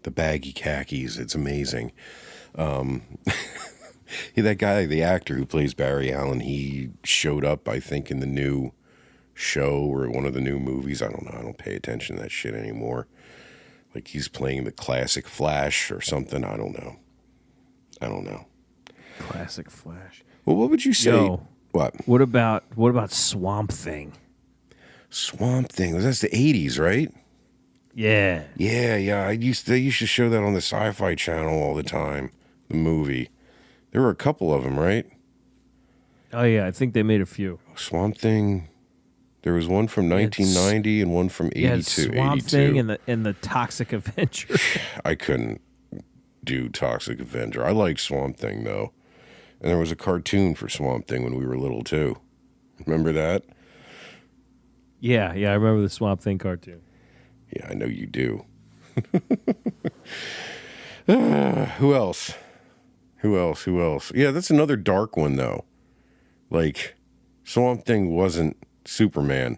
The baggy khakis. It's amazing. That guy, the actor who plays Barry Allen, he showed up, I think, in the new show or one of the new movies. I don't know. I don't pay attention to that shit anymore. Like, he's playing the classic Flash or something. I don't know. Classic Flash. Well, what would you say? Yo, What? What about Swamp Thing? Swamp Thing. That's the 80s, right? Yeah. Yeah. They used to show that on the Sci-Fi Channel all the time. The movie. There were a couple of them, right? Oh yeah, I think they made a few. Swamp Thing. There was one from 1990 and one from 82. Yeah, Swamp 82. Thing and the Toxic Avenger. I couldn't do Toxic Avenger. I liked Swamp Thing though, and there was a cartoon for Swamp Thing when we were little too. Remember that? Yeah, I remember the Swamp Thing cartoon. Yeah, I know you do. Who else? Yeah, that's another dark one, though. Like, Swamp Thing wasn't Superman,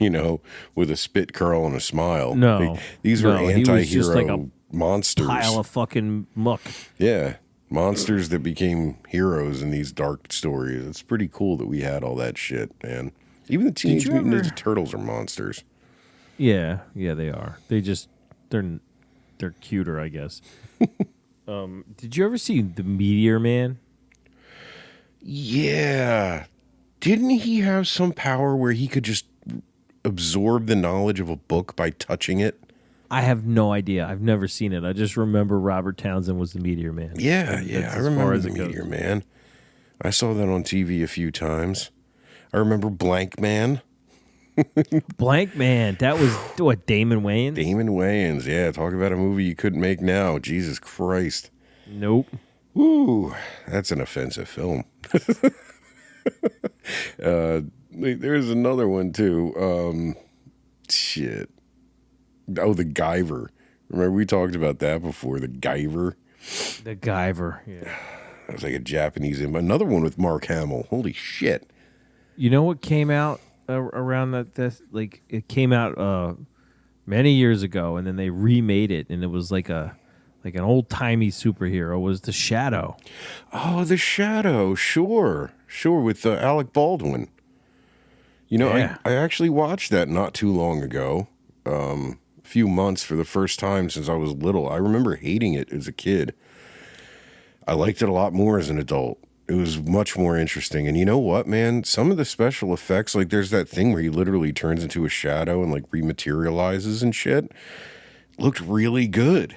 you know, with a spit curl and a smile. No. These were he was anti-hero just like a monsters. pile of fucking muck. Yeah, monsters that became heroes in these dark stories. It's pretty cool that we had all that shit, man. Even the Teenage Mutant Ninja Turtles are monsters. Yeah, they are. They're cuter, I guess. Did you ever see The Meteor Man? Yeah. Didn't he have some power where he could just absorb the knowledge of a book by touching it? I have no idea. I've never seen it. I just remember Robert Townsend was the Meteor Man. Yeah, I remember the Meteor Man. I saw that on TV a few times. I remember Blank Man. Blank Man. That was, what, Damon Wayans? Damon Wayans, yeah. Talk about a movie you couldn't make now. Jesus Christ. Nope. Woo, that's an offensive film. There's another one, too. Shit. Oh, the Guyver. Remember we talked about that before, the Guyver? The Guyver. Yeah. That was like a Japanese. Another one with Mark Hamill. Holy shit. You know what came out around that? This like it came out many years ago, and then they remade it, and it was like an old timey superhero. Was the Shadow? Oh, The Shadow. Sure. Sure, with Alec Baldwin. You know, Yeah. I actually watched that not too long ago. A few months for the first time since I was little. I remember hating it as a kid. I liked it a lot more as an adult. It was much more interesting. And you know what, man? Some of the special effects, like there's that thing where he literally turns into a shadow and like rematerializes and shit, looked really good.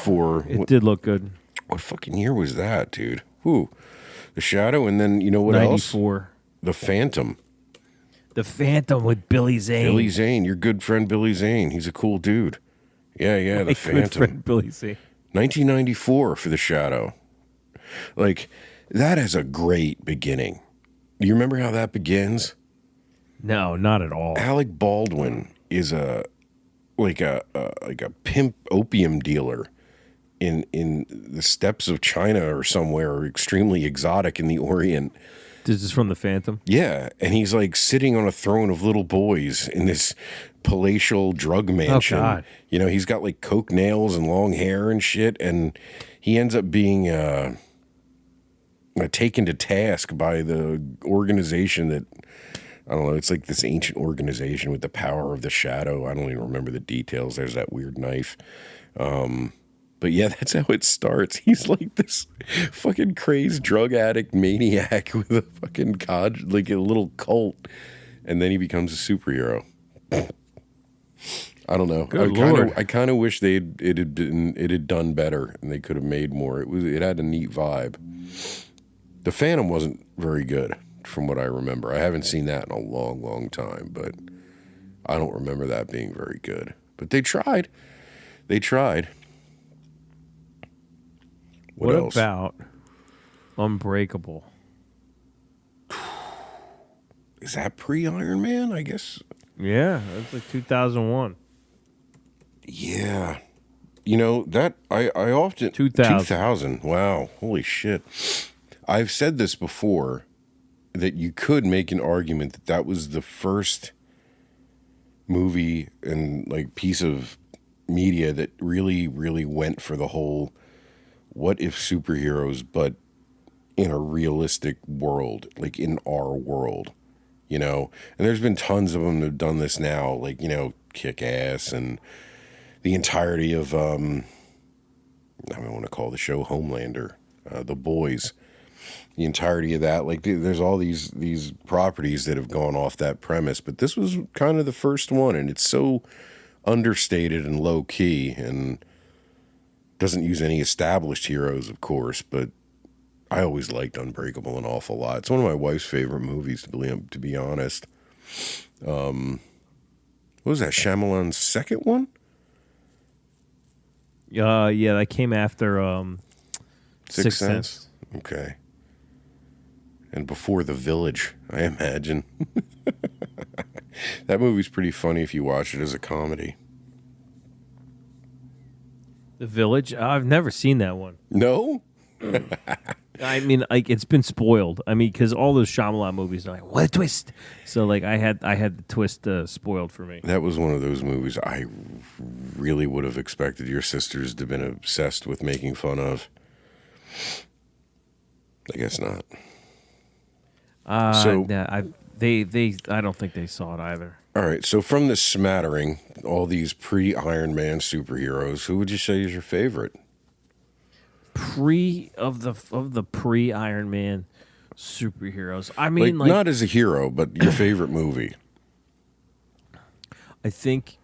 For It did look good. what fucking year was that, dude? Whew. The Shadow, and then you know what else? 94. The Phantom. The Phantom with Billy Zane. Billy Zane, your good friend Billy Zane. He's a cool dude. Yeah, The My Phantom. good friend Billy Zane. 1994 for The Shadow. Like, that is a great beginning. Do you remember how that begins? No, not at all. Alec Baldwin is like a pimp opium dealer in the steppes of China or somewhere extremely exotic in the Orient. This is from the Phantom. Yeah, and he's like sitting on a throne of little boys in this palatial drug mansion. God. You know, he's got like coke nails and long hair and shit, and he ends up being taken to task by the organization that, I don't know, it's like this ancient organization with the power of the shadow. I don't even remember the details. There's that weird knife. But yeah, that's how it starts. He's like this fucking crazed drug addict maniac with a fucking like a little cult, and then he becomes a superhero. I don't know. Good Lord. I kind of wish it had done better, and they could have made more. It had a neat vibe. The Phantom wasn't very good, from what I remember. I haven't seen that in a long, long time, but I don't remember that being very good. But they tried. They tried. What else? About Unbreakable? Is that pre-Iron Man? I guess. Yeah, that's like 2001. Yeah. You know, that I often 2000. 2000. Wow. Holy shit. I've said this before, that you could make an argument that that was the first movie and like piece of media that really, really went for the whole what if superheroes, but in a realistic world, like in our world, you know? And there's been tons of them that have done this now, like, you know, Kick-Ass and the entirety of, I don't want to call the show Homelander, The Boys. The entirety of that, like there's all these properties that have gone off that premise, but this was kind of the first one, and it's so understated and low key, and doesn't use any established heroes, of course. But I always liked Unbreakable an awful lot. It's one of my wife's favorite movies, to be honest. What was that? Shyamalan's second one? Yeah, that came after Sixth Sense. Okay. And before The Village, I imagine. That movie's pretty funny if you watch it as a comedy. The Village. I've never seen that one. No? I mean, like it's been spoiled. I mean, because all those Shyamalan movies are like, what a twist. So like, I had the twist spoiled for me. That was one of those movies I really would have expected your sisters to have been obsessed with making fun of. I guess not. I don't think they saw it either. All right, so from this smattering, all these pre-Iron Man superheroes, who would you say is your favorite? Of the pre Iron Man superheroes. I mean, like not as a hero, but your favorite movie. I think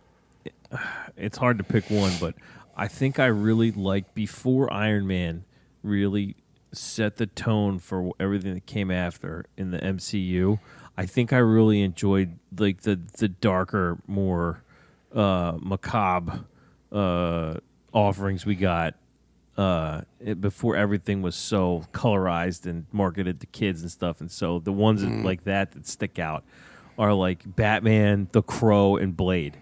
it's hard to pick one, but I think I really like before Iron Man really set the tone for everything that came after in the MCU. I think I really enjoyed like the darker, more macabre offerings we got before everything was so colorized and marketed to kids and stuff. And so the ones like that stick out are like Batman, The Crow, and Blade.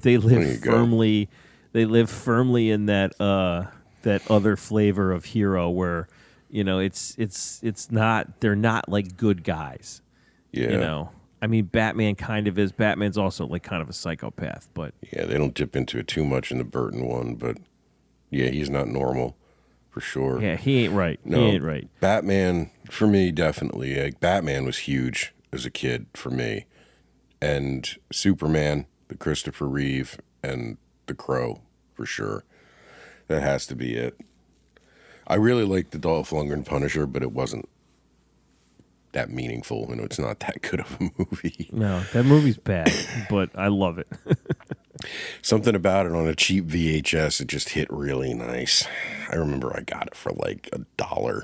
They you live go. firmly. They live firmly in that other flavor of hero where, it's not. They're not like good guys. Yeah. I mean, Batman kind of is. Batman's also like kind of a psychopath, but Yeah, they don't dip into it too much in the Burton one, but yeah, he's not normal for sure. yeah, he ain't right. He No, ain't right. Batman for me definitely. Like, Batman was huge as a kid for me, and Superman, the Christopher Reeve, and the Crow for sure. That has to be it. I really liked the Dolph Lundgren Punisher, but it wasn't that meaningful, and it's not that good of a movie. No, that movie's bad, but I love it. Something about it on a cheap VHS, it just hit really nice. I remember I got it for like $1.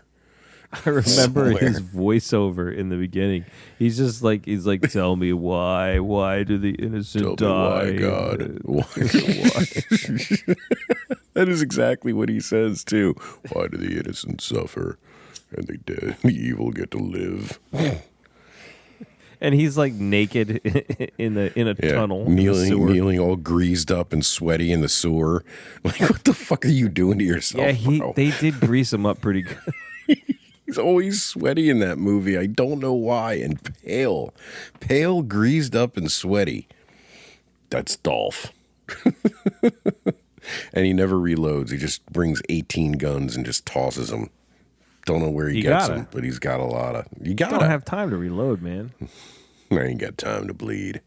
I remember Somewhere. his voiceover in the beginning. He's like, tell me why do the innocent Tell me die? why, God. Why? Why? That is exactly what he says too. Why do the innocent suffer, and the evil get to live? And he's like naked in a tunnel, in the sewer. kneeling, all greased up and sweaty in the sewer. Like, what the fuck are you doing to yourself? Yeah, bro? they did grease him up pretty good. He's always sweaty in that movie. I don't know why. And pale, greased up and sweaty. That's Dolph. And he never reloads. He just brings 18 guns and just tosses them. Don't know where he gets them, but he's got a lot of. You gotta. Don't have time to reload, man. I ain't got time to bleed.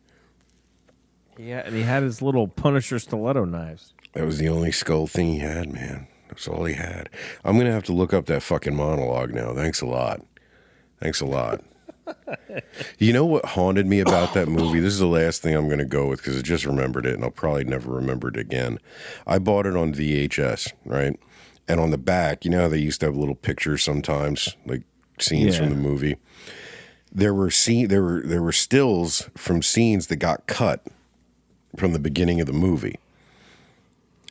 Yeah, and he had his little Punisher stiletto knives. That was the only skull thing he had, man. That's all he had. I'm going to have to look up that fucking monologue now. Thanks a lot. You know what haunted me about that movie? This is the last thing I'm going to go with because I just remembered it and I'll probably never remember it again. I bought it on VHS, right? And on the back, you know how they used to have little pictures sometimes, like scenes from the movie? There were stills from scenes that got cut from the beginning of the movie.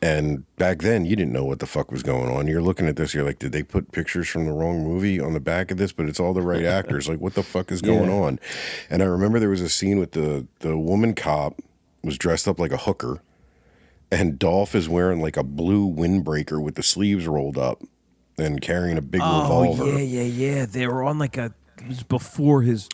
And back then, you didn't know what the fuck was going on. You're looking at this, you're like, did they put pictures from the wrong movie on the back of this? But it's all the right actors. Like, what the fuck is going on? And I remember there was a scene with the woman cop was dressed up like a hooker, and Dolph is wearing like a blue windbreaker with the sleeves rolled up and carrying a big revolver. Oh, yeah. They were on it was before his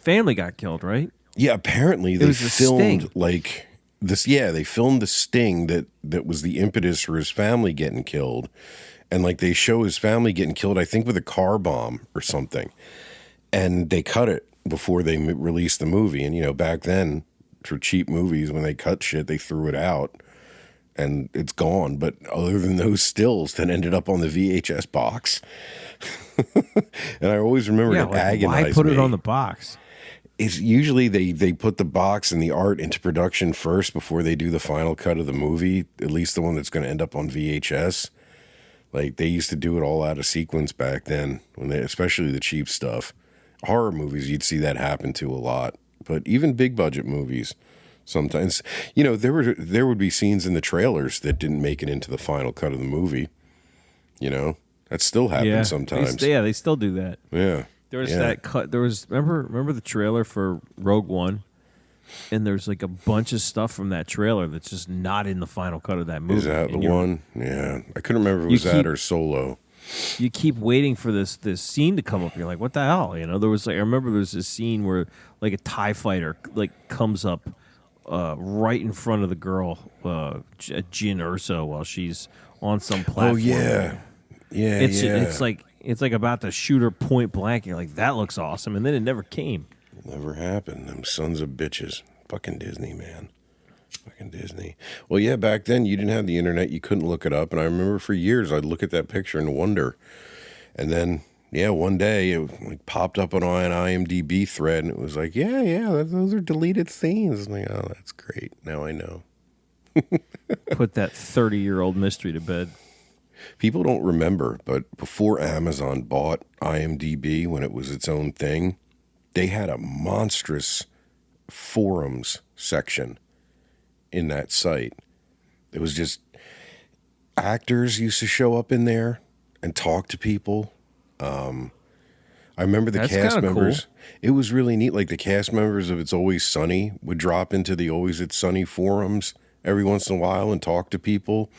family got killed, right? Yeah, apparently they filmed sting. like this. Yeah, they filmed the sting that was the impetus for his family getting killed, and like they show his family getting killed, I think with a car bomb or something, and they cut it before they released the movie. And back then for cheap movies, when they cut shit, they threw it out and it's gone. But other than those stills that ended up on the VHS box, and I always remember it agonized why put me. it on the box? It's usually they put the box and the art into production first before they do the final cut of the movie, at least the one that's going to end up on VHS. Like, they used to do it all out of sequence back then, especially the cheap stuff. Horror movies, you'd see that happen to a lot. But even big budget movies, sometimes, there would be scenes in the trailers that didn't make it into the final cut of the movie. That still happens sometimes. They still do that. Yeah. There was that cut. There was remember the trailer for Rogue One, and there's like a bunch of stuff from that trailer that's just not in the final cut of that movie. Is that the one? Yeah, I couldn't remember if it was that or Solo. You keep waiting for this scene to come up. You're like, what the hell? There was I remember there was this scene where like a TIE fighter like comes up right in front of the girl, Jyn Erso, while she's on some platform. Oh yeah. It's like about to shoot her point blank. You're like, that looks awesome, and then it never came. Never happened. Them sons of bitches. Fucking Disney, man. Fucking Disney. Well, yeah, back then you didn't have the internet. You couldn't look it up, and I remember for years I'd look at that picture and wonder. And then, one day it popped up on an IMDb thread, and it was like, those are deleted scenes. I'm like, oh, that's great. Now I know. Put that 30-year-old mystery to bed. People don't remember, but before Amazon bought IMDb, when it was its own thing, they had a monstrous forums section in that site. It was just actors used to show up in there and talk to people. I remember the That's cast kinda cool. members. It was really neat. Like the cast members of It's Always Sunny would drop into the Always It's Sunny forums every once in a while and talk to people.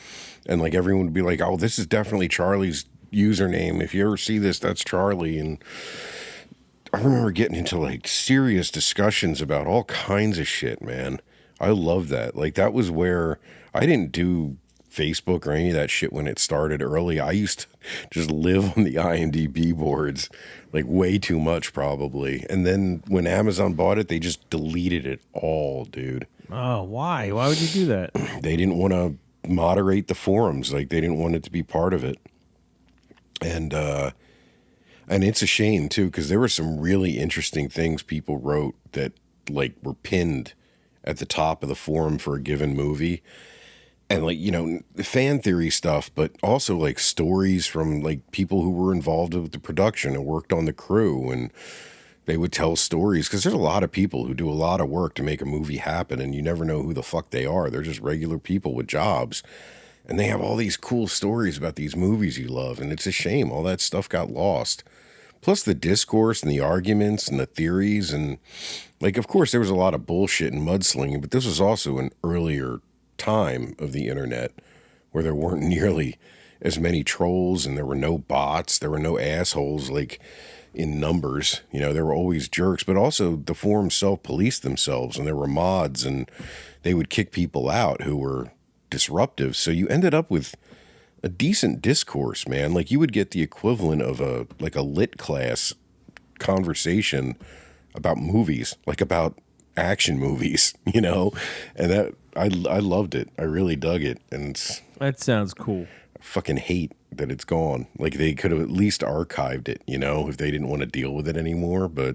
And like everyone would be like, oh, this is definitely Charlie's username. If you ever see this, that's Charlie. And I remember getting into like serious discussions about all kinds of shit, man. I love that. Like that was where I didn't do Facebook or any of that shit when it started early. I used to just live on the IMDb boards, like way too much probably. And then when Amazon bought it, they just deleted it all, dude. Oh, why? Why would you do that? They didn't want to moderate the forums. Like they didn't want it to be part of it. And it's a shame too, because there were some really interesting things people wrote that like were pinned at the top of the forum for a given movie. And like, you know, fan theory stuff, but also like stories from like people who were involved with the production and worked on the crew, and they would tell stories because there's a lot of people who do a lot of work to make a movie happen, and you never know who the fuck they are. They're just regular people with jobs, and they have all these cool stories about these movies you love, and it's a shame all that stuff got lost. Plus the discourse and the arguments and the theories, and like, of course, there was a lot of bullshit and mudslinging, but this was also an earlier time of the internet where there weren't nearly as many trolls, and there were no bots, there were no assholes like in numbers. You know, there were always jerks, but also the forums self-policed themselves, and there were mods, and they would kick people out who were disruptive. So you ended up with a decent discourse, man. Like you would get the equivalent of a lit class conversation about movies, like about action movies, you know? And that I loved it. I really dug it. And That sounds cool. I fucking hate that it's gone. Like they could have at least archived it, you know, if they didn't want to deal with it anymore, but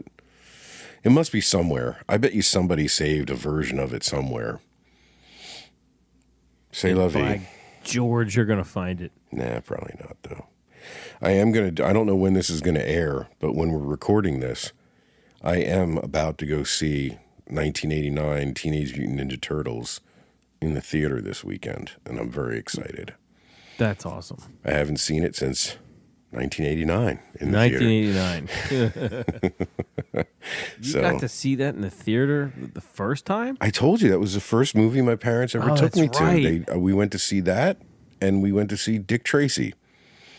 it must be somewhere. I bet you somebody saved a version of it somewhere. Say la vie. By George, you're gonna find it. Nah, probably not though. I don't know when this is gonna air, but when we're recording this, I am about to go see 1989 Teenage Mutant Ninja Turtles in the theater this weekend, and I'm very excited. That's awesome. I haven't seen it since 1989 in the theater. 1989. You got to see that in the theater the first time? I told you that was the first movie my parents ever took that's me to. right. We went to see that, and we went to see Dick Tracy.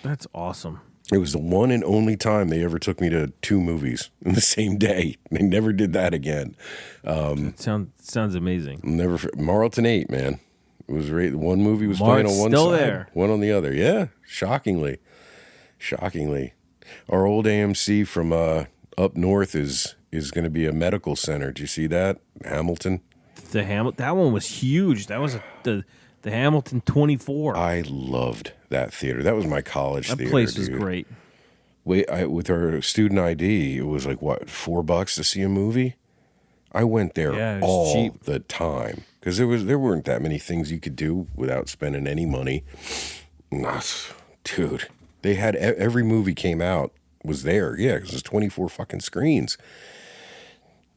That's awesome. It was the one and only time they ever took me to two movies in the same day. They never did that again. Sounds amazing. Marlton 8, man. It was one movie was Mart's playing on one still side, there. one on the other. Yeah, shockingly. Our old AMC from up north is going to be a medical center. Did you see that? Hamilton. That one was huge. That was the Hamilton 24. I loved that theater. That was my college That theater. place was dude. great. With our student ID, it was like what, $4 to see a movie. I went there Yeah, it was all cheap. the time because there weren't that many things you could do without spending any money. Dude, they had every movie came out was there. Yeah, because it's 24 fucking screens.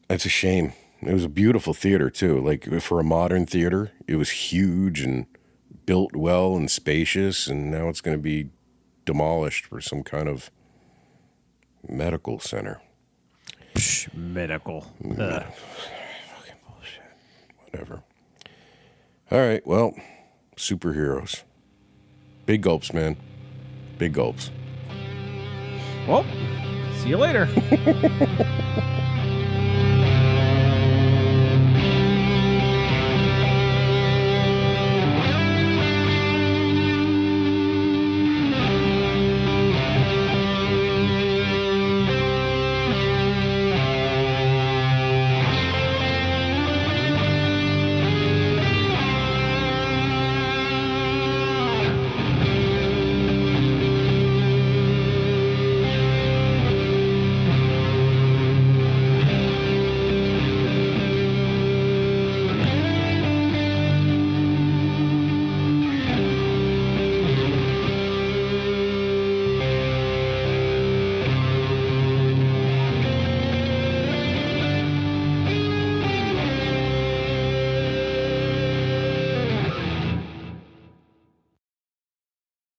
That's a shame. It was a beautiful theater too. Like for a modern theater, it was huge and built well and spacious, and now it's going to be demolished for some kind of medical center. Psh, medical. Fucking bullshit. Whatever. All right, well, superheroes. Big gulps, man. Big gulps. Well, see you later.